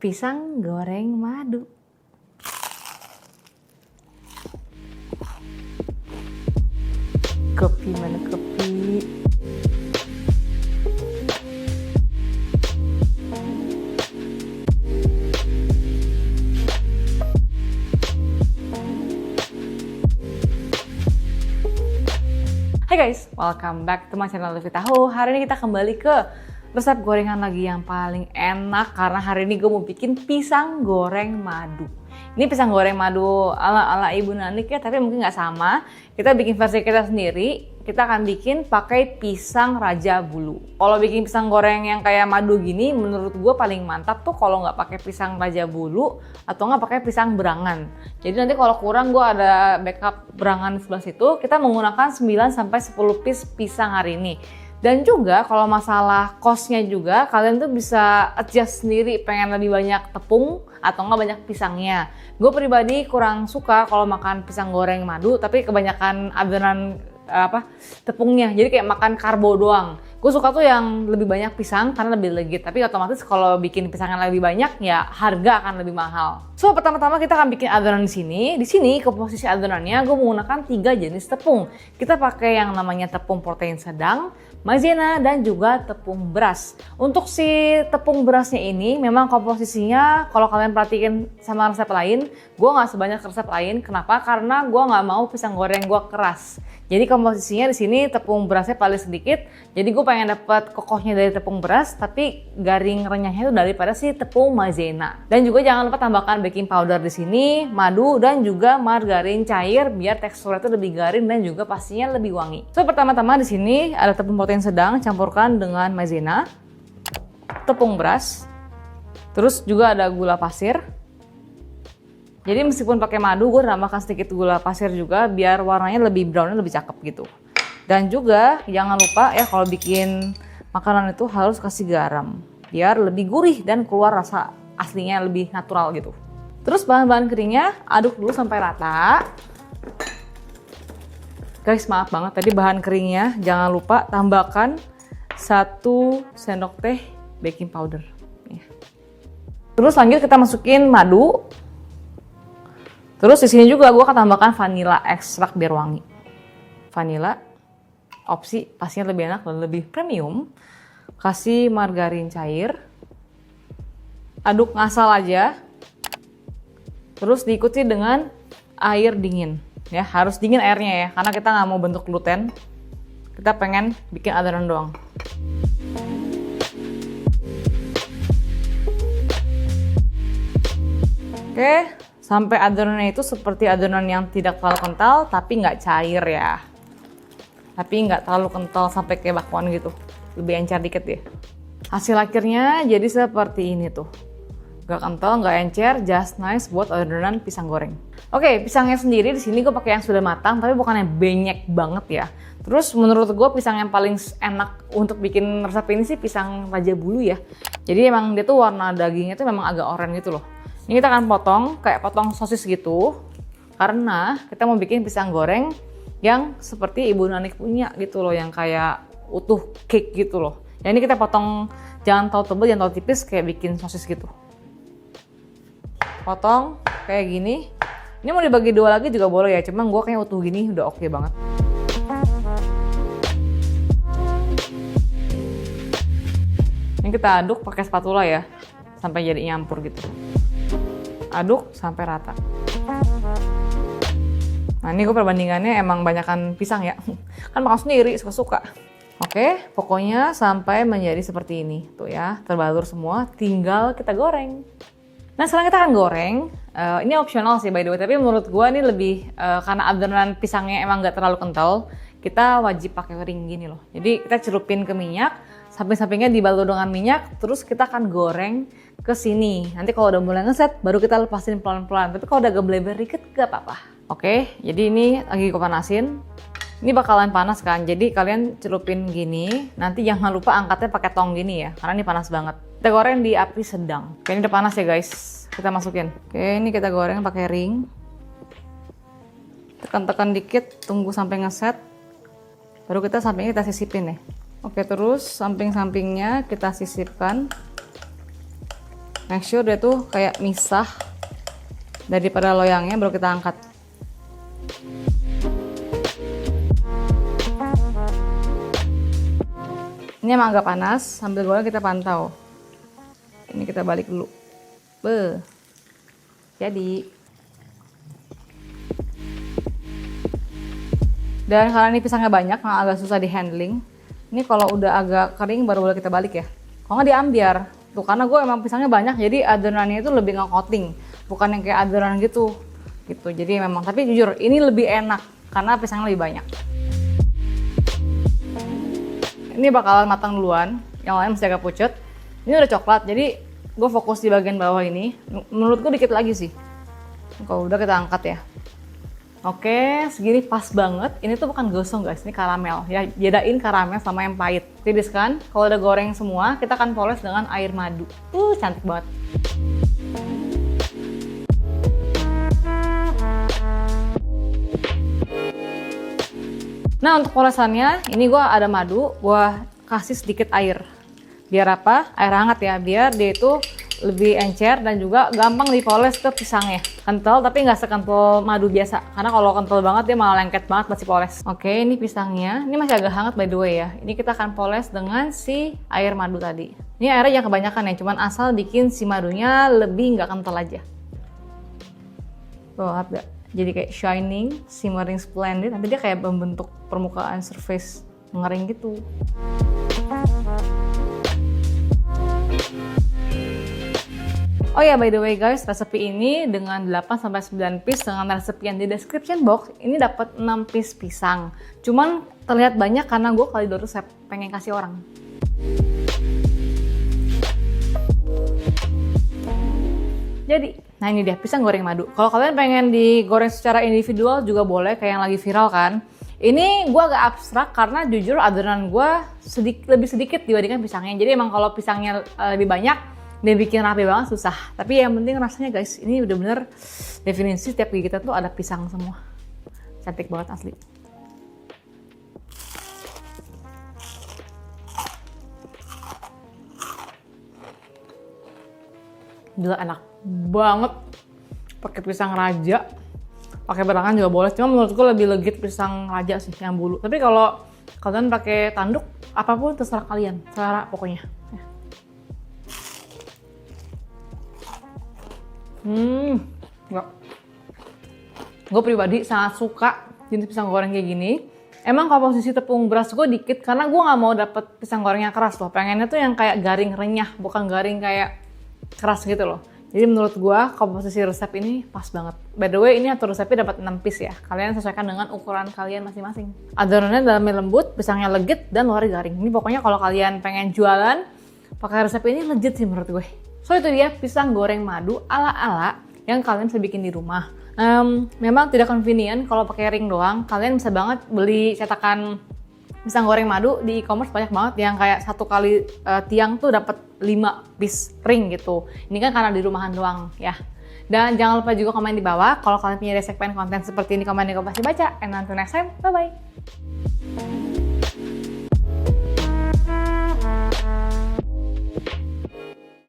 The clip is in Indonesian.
pisang goreng madu. Kopi mana kopi? Hai guys, welcome back to my channel Livi Tahu. Hari ini kita kembali ke resep gorengan lagi yang paling enak karena hari ini gue mau bikin pisang goreng madu. Ini pisang goreng madu ala Ibu Nanik ya, tapi mungkin nggak sama. Kita bikin versi kita sendiri. Kita akan bikin pakai pisang raja bulu. Kalau bikin pisang goreng yang kayak madu gini, menurut gue paling mantap tuh kalau nggak pakai pisang raja bulu atau nggak pakai pisang berangan. Jadi nanti kalau kurang gue ada backup berangan sebelah situ. Kita menggunakan 9-10 piece pisang hari ini. Dan juga kalau masalah costnya juga kalian tuh bisa adjust sendiri pengen lebih banyak tepung atau nggak banyak pisangnya. Gue pribadi kurang suka kalau makan pisang goreng madu tapi kebanyakan adonan tepungnya, jadi kayak makan karbo doang. Gue suka tuh yang lebih banyak pisang karena lebih legit, tapi otomatis kalau bikin pisang yang lebih banyak ya harga akan lebih mahal. So pertama-tama kita akan bikin adonan di sini. Di sini komposisi adonannya gue menggunakan 3 jenis tepung. Kita pakai yang namanya tepung protein sedang, maizena, dan juga tepung beras. Untuk si tepung berasnya ini memang komposisinya kalau kalian perhatiin sama resep lain, gue nggak sebanyak resep lain. Kenapa? Karena gue nggak mau pisang goreng gue keras. Jadi komposisinya di sini tepung berasnya paling sedikit. Jadi gue pengen dapat kokohnya dari tepung beras, tapi garing renyahnya itu daripada si tepung maizena. Dan juga jangan lupa tambahkan baking powder di sini, madu, dan juga margarin cair biar teksturnya itu lebih garing dan juga pastinya lebih wangi. So pertama-tama di sini ada tepung protein sedang, campurkan dengan maizena, tepung beras, terus juga ada gula pasir. Jadi meskipun pakai madu, gue tambahkan sedikit gula pasir juga biar warnanya lebih brownnya lebih cakep gitu. Dan juga jangan lupa ya kalau bikin makanan itu harus kasih garam biar lebih gurih dan keluar rasa aslinya lebih natural gitu. Terus bahan-bahan keringnya aduk dulu sampai rata. Guys, maaf banget tadi bahan keringnya jangan lupa tambahkan 1 sendok teh baking powder. Terus lanjut kita masukin madu. Terus di sini juga gue akan tambahkan vanilla ekstrak biar wangi. Vanilla, opsi pastinya lebih enak dan lebih premium. Kasih margarin cair. Aduk ngasal aja. Terus diikuti dengan air dingin. Ya, harus dingin airnya ya, karena kita nggak mau bentuk gluten. Kita pengen bikin adonan doang. Oke. Sampai adonannya itu seperti adonan yang tidak terlalu kental tapi nggak cair ya. Tapi nggak terlalu kental sampai kayak bakwan gitu. Lebih encer dikit ya. Hasil akhirnya jadi seperti ini tuh. Nggak kental, nggak encer, just nice buat adonan pisang goreng. Oke, pisangnya sendiri di sini gue pakai yang sudah matang tapi bukan yang banyak banget ya. Terus menurut gue pisang yang paling enak untuk bikin resep ini sih pisang raja bulu ya. Jadi emang dia tuh warna dagingnya tuh memang agak oranye gitu loh. Ini kita akan potong, kayak potong sosis gitu. Karena kita mau bikin pisang goreng yang seperti Ibu Nanik punya gitu loh. Yang kayak utuh cake gitu loh. Ya ini kita potong, jangan terlalu tebal, jangan terlalu tipis, kayak bikin sosis gitu. Potong kayak gini. Ini mau dibagi 2 lagi juga boleh ya. Cuma gue kayak utuh gini udah oke banget. Ini kita aduk pakai spatula ya. Sampai jadi nyampur gitu. Aduk sampai rata. Nah ini gue perbandingannya emang banyakan pisang ya. Kan makan sendiri suka-suka. Oke, pokoknya sampai menjadi seperti ini. Tuh ya, terbalur semua. Tinggal kita goreng. Nah sekarang kita akan goreng. Ini opsional sih by the way. Tapi menurut gue ini lebih karena adonan pisangnya emang gak terlalu kental. Kita wajib pakai ring gini loh. Jadi kita celupin ke minyak. Samping-sampingnya dibalur dengan minyak. Terus kita akan goreng ke sini. Nanti kalau udah mulai ngeset baru kita lepasin pelan-pelan. Tapi kalau udah agak bleber dikit gak apa-apa. Oke, jadi ini lagi gue panasin. Ini bakalan panas kan. Jadi kalian celupin gini. Nanti jangan lupa angkatnya pakai tong gini ya. Karena ini panas banget. Kita goreng di api sedang. Oke, ini udah panas ya guys. Kita masukin. Oke, ini kita goreng pakai ring. Tekan-tekan dikit, tunggu sampai ngeset. Baru kita sampingnya kita sisipin ya. Oke, terus samping-sampingnya kita sisipkan. Make sure dia tuh kayak misah daripada loyangnya, baru kita angkat. Ini emang agak panas, sambil goreng kita pantau. Ini kita balik dulu. Jadi. Dan karena ini pisangnya banyak, nah agak susah di handling. Ini kalau udah agak kering baru boleh kita balik ya. Kalau nggak diambiar. Tuh, karena gue emang pisangnya banyak, jadi adonannya itu lebih nge-coating. Bukan yang kayak adonan gitu. Jadi memang, tapi jujur ini lebih enak karena pisangnya lebih banyak. Ini bakalan matang duluan, yang lain masih agak pucet. Ini udah coklat, jadi gue fokus di bagian bawah ini. Menurutku dikit lagi sih. Kalau udah kita angkat ya. Oke, segini pas banget. Ini tuh bukan gosong guys, ini karamel. Ya, bedain karamel sama yang pahit. Tiriskan. Kalau udah goreng semua, kita akan poles dengan air madu. Cantik banget. Nah, untuk polesannya, ini gue ada madu, gue kasih sedikit air. Biar apa? Air hangat ya, biar dia itu lebih encer dan juga gampang dipoles ke pisangnya. Kental tapi nggak sekental madu biasa, karena kalau kental banget dia malah lengket banget pas dipoles. Oke, ini pisangnya, ini masih agak hangat by the way ya. Ini kita akan poles dengan si air madu tadi. Ini airnya jangan kebanyakan ya, cuman asal bikin si madunya lebih nggak kental aja. Tuh, lihat gak? Jadi kayak shining, shimmering splendid. Nanti dia kayak membentuk permukaan surface mengering gitu. Oh ya, by the way guys, resepi ini dengan 8-9 piece dengan resepi yang di description box, ini dapat 6 piece pisang. Cuman terlihat banyak karena gue kali 2 resep, pengen kasih orang. Jadi, nah ini dia pisang goreng madu. Kalau kalian pengen digoreng secara individual juga boleh, kayak yang lagi viral kan. Ini gue agak abstrak karena jujur adonan gue lebih sedikit dibandingkan pisangnya. Jadi emang kalau pisangnya lebih banyak, dia bikin rapi banget susah. Tapi yang penting rasanya guys, ini udah bener definisi setiap gigitan tuh ada pisang semua. Cantik banget asli. Gila enak banget. Pakai pisang raja, pakai barangan juga boleh. Cuma menurutku lebih legit pisang raja sih yang bulu. Tapi kalau kalian pakai tanduk, apapun terserah kalian, selera pokoknya. Enggak. Gue pribadi sangat suka jenis pisang goreng kayak gini. Emang komposisi tepung beras gue dikit karena gue nggak mau dapet pisang goreng yang keras loh. Pengennya tuh yang kayak garing renyah, bukan garing kayak keras gitu loh. Jadi menurut gue komposisi resep ini pas banget. By the way, ini atur resepnya dapat 6 piece ya. Kalian sesuaikan dengan ukuran kalian masing-masing. Adonannya dalamnya lembut, pisangnya legit, dan luarnya garing. Ini pokoknya kalau kalian pengen jualan pakai resep ini legit sih menurut gue. So itu dia pisang goreng madu ala-ala yang kalian bisa bikin di rumah. Memang tidak convenient kalau pakai ring doang. Kalian bisa banget beli cetakan pisang goreng madu di e-commerce banyak banget yang kayak satu kali tiang tuh dapat 5 piece ring gitu. Ini kan karena di rumahan doang ya. Dan jangan lupa juga komen di bawah kalau kalian punya segmen konten seperti ini, komen di gue pasti baca. And until next time, bye bye.